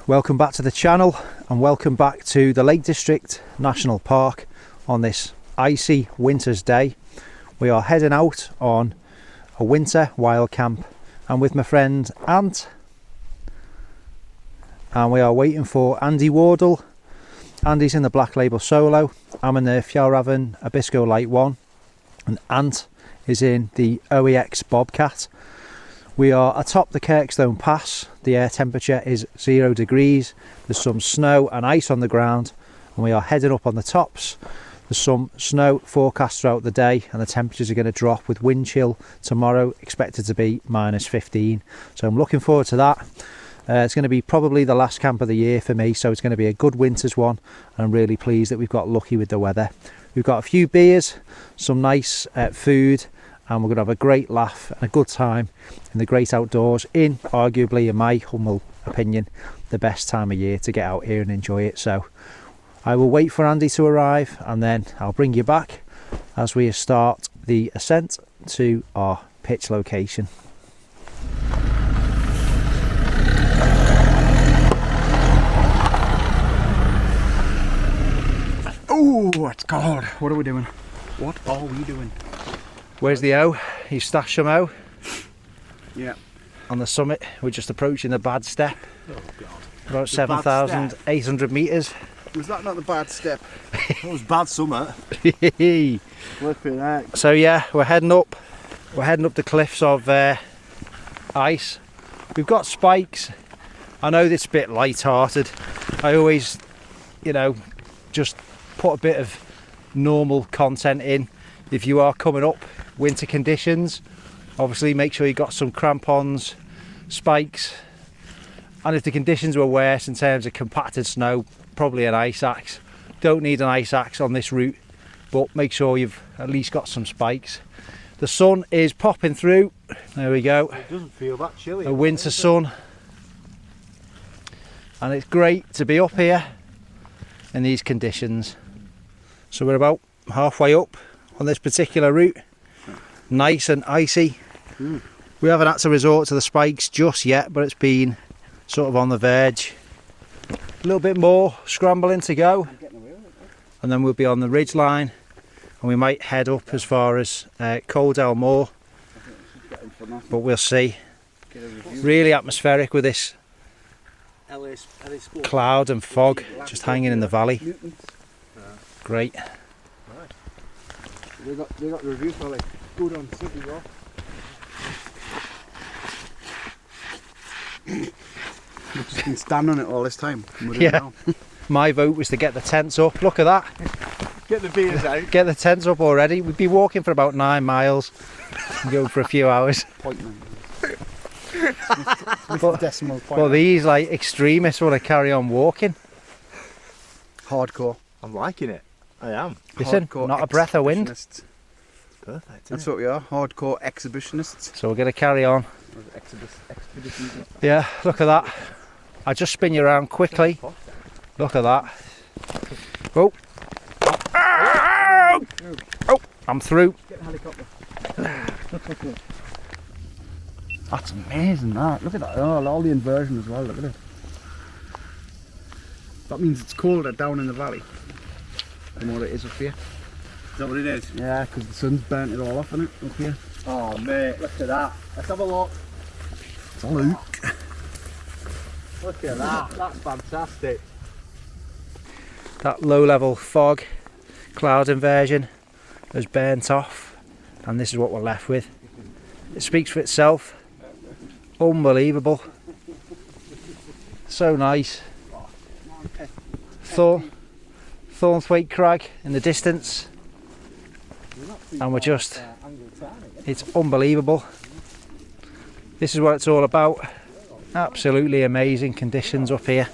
Welcome back to the channel and welcome back to the Lake District National Park on this icy winter's day. We are heading out on a winter wild camp and with my friend Ant, and we are waiting for Andy Wardle. Andy's in the Black Label Solo, I'm in the Fjallraven Abisko Light 1 and Ant is in the OEX Bobcat. We are atop the Kirkstone Pass. The air temperature is 0 degrees. There's some snow and ice on the ground and we are heading up on the tops. There's some snow forecast throughout the day and the temperatures are going to drop with wind chill tomorrow, expected to be -15. So I'm looking forward to that. It's going to be probably the last camp of the year for me, so it's going to be a good winter's one. I'm really pleased that we've got lucky with the weather. We've got a few beers, some nice food, and we're going to have a great laugh and a good time in the great outdoors in arguably, in my humble opinion, the best time of year to get out here and enjoy it. So I will wait for Andy to arrive and then I'll bring you back as we start the ascent to our pitch location. Oh, it's cold. What are we doing? What are we doing? Where's the O? You stashed some O? Yeah. On the summit, we're just approaching the bad step. Oh God. About 7,800 metres. Was that not the bad step? It was bad summer. Flipping heck. So yeah, we're heading up the cliffs of ice. We've got spikes. I know this is a bit light-hearted. I always, just put a bit of normal content in. If you are coming up winter conditions, obviously make sure you got some crampons, spikes, and if the conditions were worse in terms of compacted snow, probably an ice axe. Don't need an ice axe on this route, but make sure you've at least got some spikes. The sun is popping through. There we go. It doesn't feel that chilly. A winter sun, and it's great to be up here in these conditions. So we're about halfway up on this particular route, nice and icy. We haven't had to resort to the spikes just yet, but it's been sort of on the verge. A little bit more scrambling to go and then we'll be on the ridge line and we might head up as far as Coldell Moor, but we'll see. Really atmospheric with this cloud and fog just hanging in the valley. Great. They got the review for like good on City Rock. We've just been standing on it all this time. Yeah. My vote was to get the tents up. Look at that. Get the beers out. Get the tents up already. We'd be walking for about 9 miles and go for a few hours. Decimal point. Well, these like extremists want to carry on walking. Hardcore. I'm liking it. I am. Listen, Hardcore not a breath of wind. exhibitionists. Perfect. That's what we are. Hardcore exhibitionists. So we're going to carry on. Expeditions. Yeah, look at that. I just spin you around quickly. Look at that. Oh. Oh, I'm through. Get the helicopter. That's amazing, that. Look at that. Oh, all the inversion as well. Look at it. That means it's colder down in the valley than what it is up here. Is that what it is? Yeah, because the sun's burnt it all off in it up here. Oh mate, look at that. Let's have a look. It's a look. Look at that. That's fantastic. That low level fog, cloud inversion has burnt off and this is what we're left with. It speaks for itself. Unbelievable. So nice. Thornthwaite Crag in the distance. And we're just, it's unbelievable. This is what it's all about. Absolutely amazing conditions up here.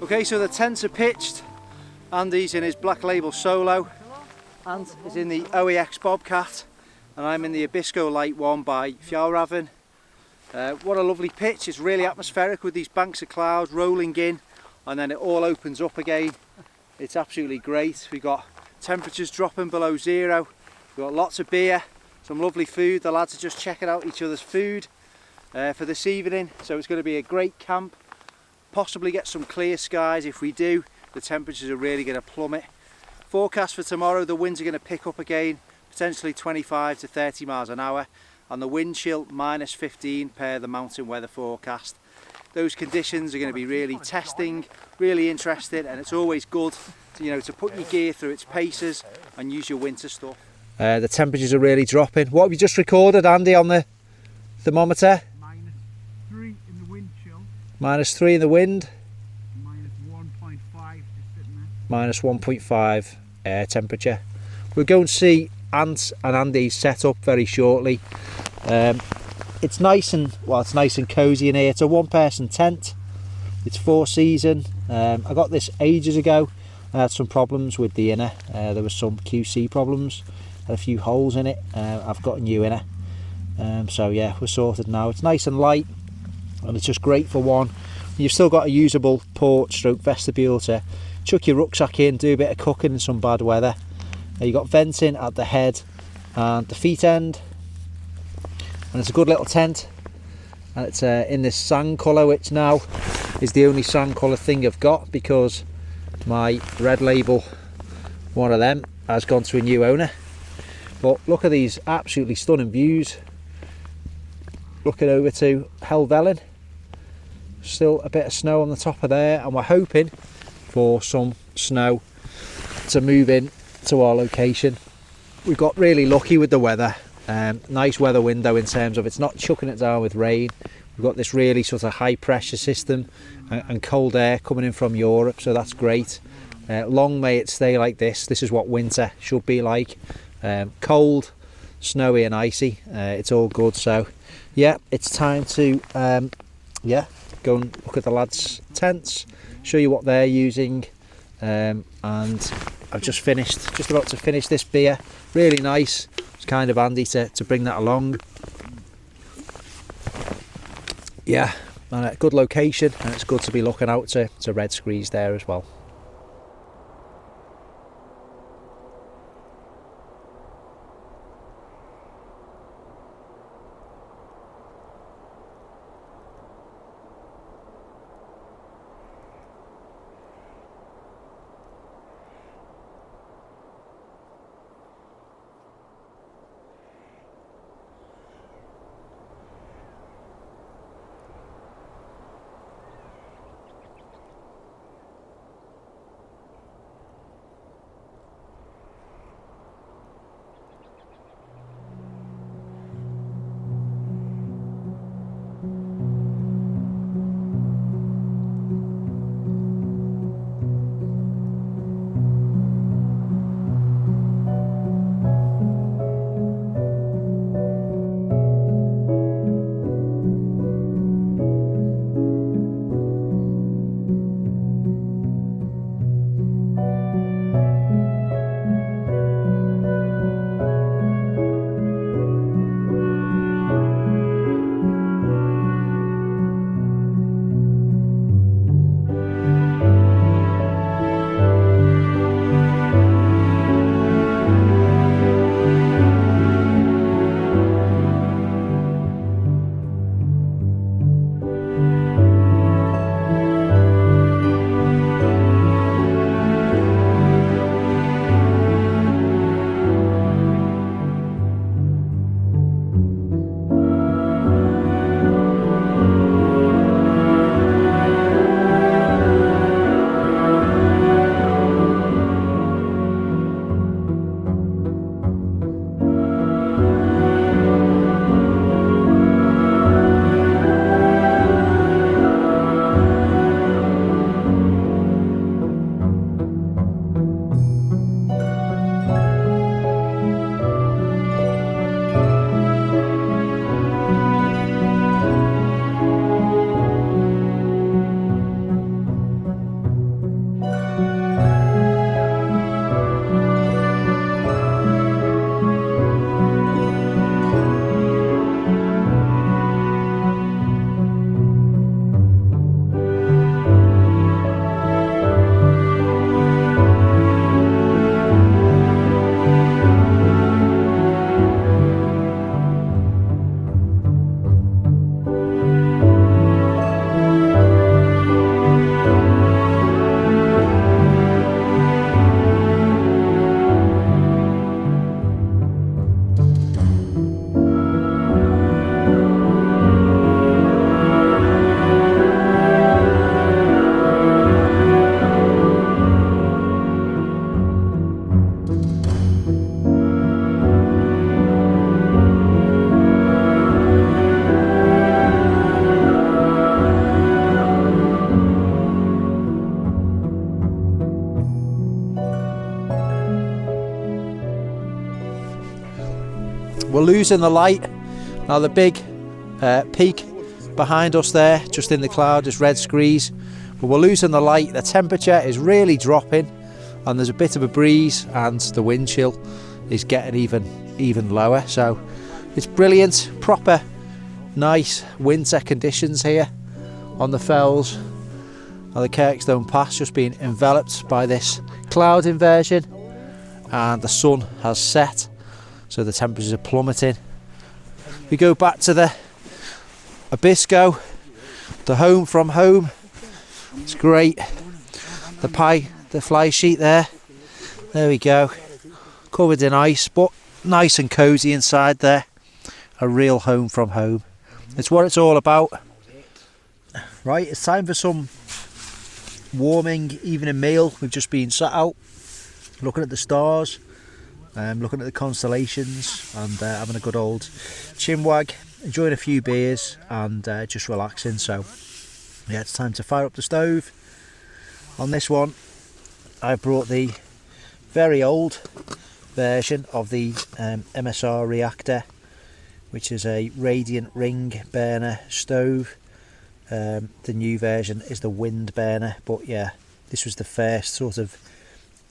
Okay, so the tents are pitched. Andy's in his Black Label Solo. Ant is in the OEX Bobcat. And I'm in the Abisko Light 1 by Fjallraven. What a lovely pitch. It's really atmospheric with these banks of clouds rolling in. And then it all opens up again. It's absolutely great. We've got temperatures dropping below zero. We've got lots of beer, some lovely food. The lads are just checking out each other's food for this evening. So it's going to be a great camp. Possibly get some clear skies. If we do, the temperatures are really going to plummet. Forecast for tomorrow, the winds are going to pick up again, potentially 25 to 30 miles an hour, and the wind chill -15 per the mountain weather forecast. Those conditions are going to be really testing, really interesting, and it's always good to, to put your gear through its paces and use your winter stuff. The temperatures are really dropping. What have you just recorded, Andy, on the thermometer? -3 in the wind chill. -3 in the wind. -1.5 just sitting there. -1.5 air temperature. We'll go and see Ant and Andy's setup very shortly. It's nice and cosy in here. It's a one-person tent. It's 4-season. I got this ages ago. I had some problems with the inner. There was some QC problems. Had a few holes in it. I've got a new inner. So yeah, we're sorted now. It's nice and light, and it's just great for one. You've still got a usable porch stroke vestibule to chuck your rucksack in, do a bit of cooking in some bad weather. You've got venting at the head and the feet end, and it's a good little tent, and it's in this sand colour, which now is the only sand colour thing I've got, because my red label, one of them, has gone to a new owner. But look at these absolutely stunning views. Looking over to Helvellyn. Still a bit of snow on the top of there, and we're hoping for some snow to move in to our location. We got really lucky with the weather. Nice weather window in terms of it's not chucking it down with rain. We've got this really sort of high pressure system and cold air coming in from Europe, so that's great. Long may it stay like this. This is what winter should be like. Cold, snowy and icy. It's all good. So yeah, it's time to go and look at the lads' tents, show you what they're using, and I've just about to finish this beer. Really nice. It's kind of handy to bring that along. Yeah, and a good location, and it's good to be looking out to Red Screes there as well. we're losing the light. Now the big peak behind us there, just in the cloud, is red screes, but we're losing the light. The temperature is really dropping, and there's a bit of a breeze, and the wind chill is getting even lower. So it's brilliant, proper nice winter conditions here on the fells of the Kirkstone Pass, just being enveloped by this cloud inversion, and the sun has set, so the temperatures are plummeting. We go back to the Abisko, the home from home. It's great. The fly sheet there we go, covered in ice, but nice and cozy inside there. A real home from home. It's what it's all about. Right, it's time for some warming evening meal. We've just been sat out looking at the stars, looking at the constellations, and having a good old chinwag, enjoying a few beers, and just relaxing. So yeah, it's time to fire up the stove. On this one, I brought the very old version of the MSR reactor, which is a radiant ring burner stove. The new version is the wind burner, but yeah, this was the first sort of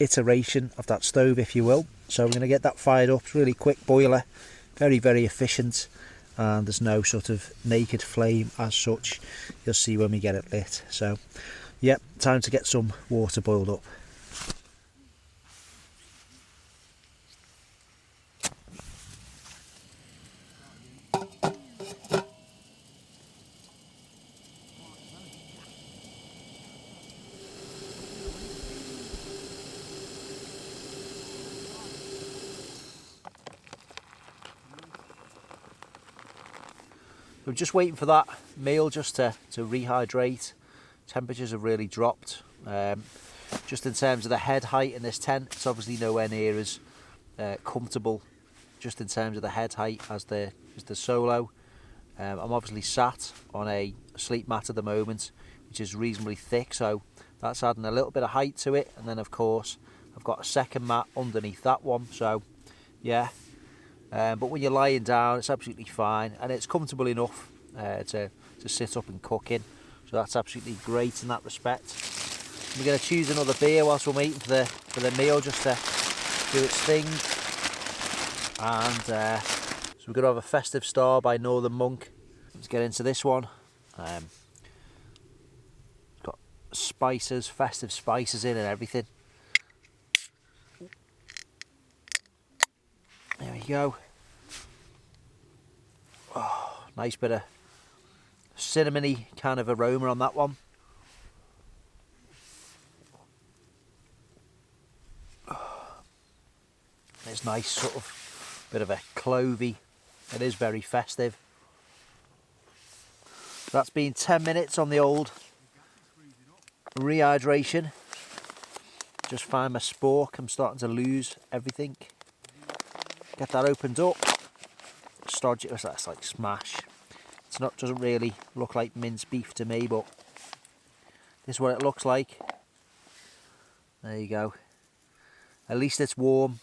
iteration of that stove, if you will. So we're going to get that fired up. It's a really quick boiler, very efficient, and there's no sort of naked flame as such. You'll see when we get it lit. So yeah, time to get some water boiled up. We're just waiting for that meal just to rehydrate. Temperatures have really dropped. Just in terms of the head height in this tent, it's obviously nowhere near as comfortable just in terms of the head height as the solo. I'm obviously sat on a sleep mat at the moment, which is reasonably thick, so that's adding a little bit of height to it. And then of course I've got a second mat underneath that one, so yeah. But when you're lying down, it's absolutely fine, and it's comfortable enough to sit up and cook in. So that's absolutely great in that respect. We're going to choose another beer whilst we're waiting for the meal just to do its thing. And so we're going to have a Festive Star by Northern Monk. Let's get into this one. It's got spices, festive spices in and everything. There we go. Oh, nice bit of cinnamony kind of aroma on that one. It's nice, sort of bit of a clovey. It is very festive. That's been 10 minutes on the old rehydration. Just find my spork. I'm starting to lose everything. Get that opened up. Stodge it. That's like smash. It's not, doesn't really look like minced beef to me, but this is what it looks like. There you go. At least it's warm.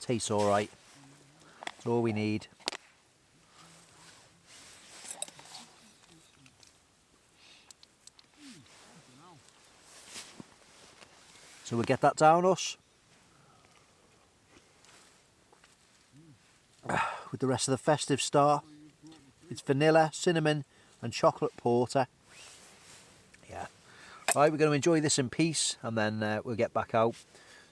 Tastes all right. That's all we need. So we'll get that down us with the rest of the Festive Star. It's vanilla, cinnamon and chocolate porter. Yeah. Right, we're going to enjoy this in peace, and then we'll get back out,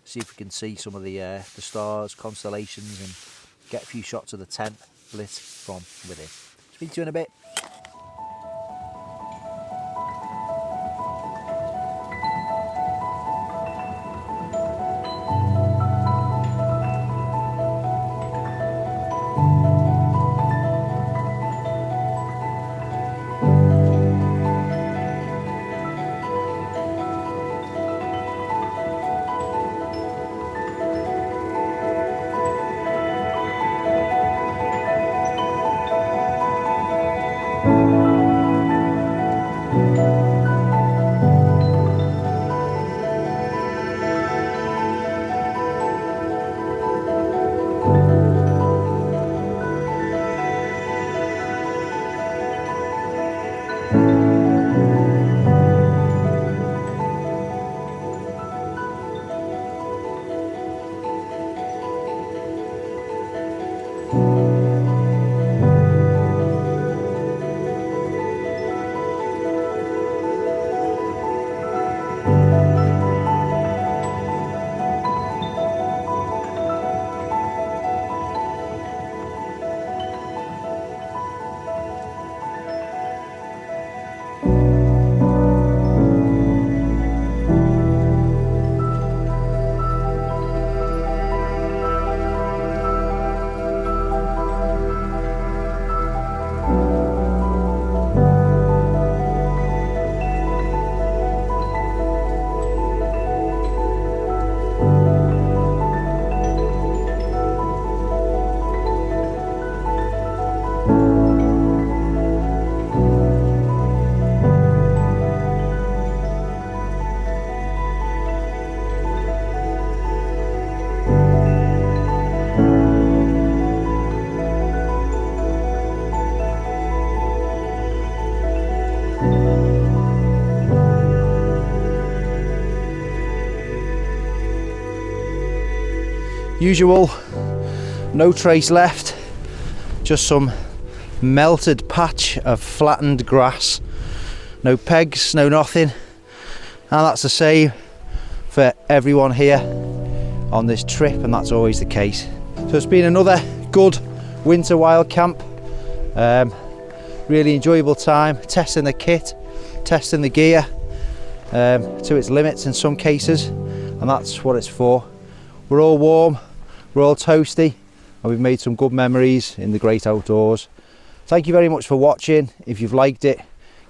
see if we can see some of the stars, constellations, and get a few shots of the tent lit from within. Speak to you in a bit. Usual, no trace left, just some melted patch of flattened grass, no pegs, no nothing, and that's the same for everyone here on this trip, and that's always the case. So it's been another good winter wild camp. Really enjoyable time, testing the kit, testing the gear to its limits in some cases, and that's what it's for. We're all warm, we're all toasty, and we've made some good memories in the great outdoors. Thank you very much for watching. If you've liked it,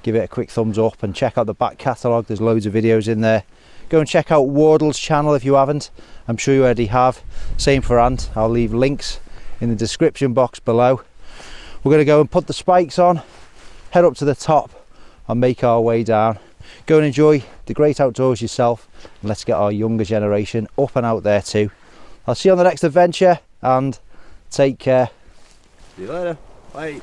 give it a quick thumbs up and check out the back catalogue. There's loads of videos in there. Go and check out Wardle's channel if you haven't. I'm sure you already have. Same for Ant. I'll leave links in the description box below. We're going to go and put the spikes on, head up to the top and make our way down. Go and enjoy the great outdoors yourself, and let's get our younger generation up and out there too. I'll see you on the next adventure, and take care. See you later. Bye.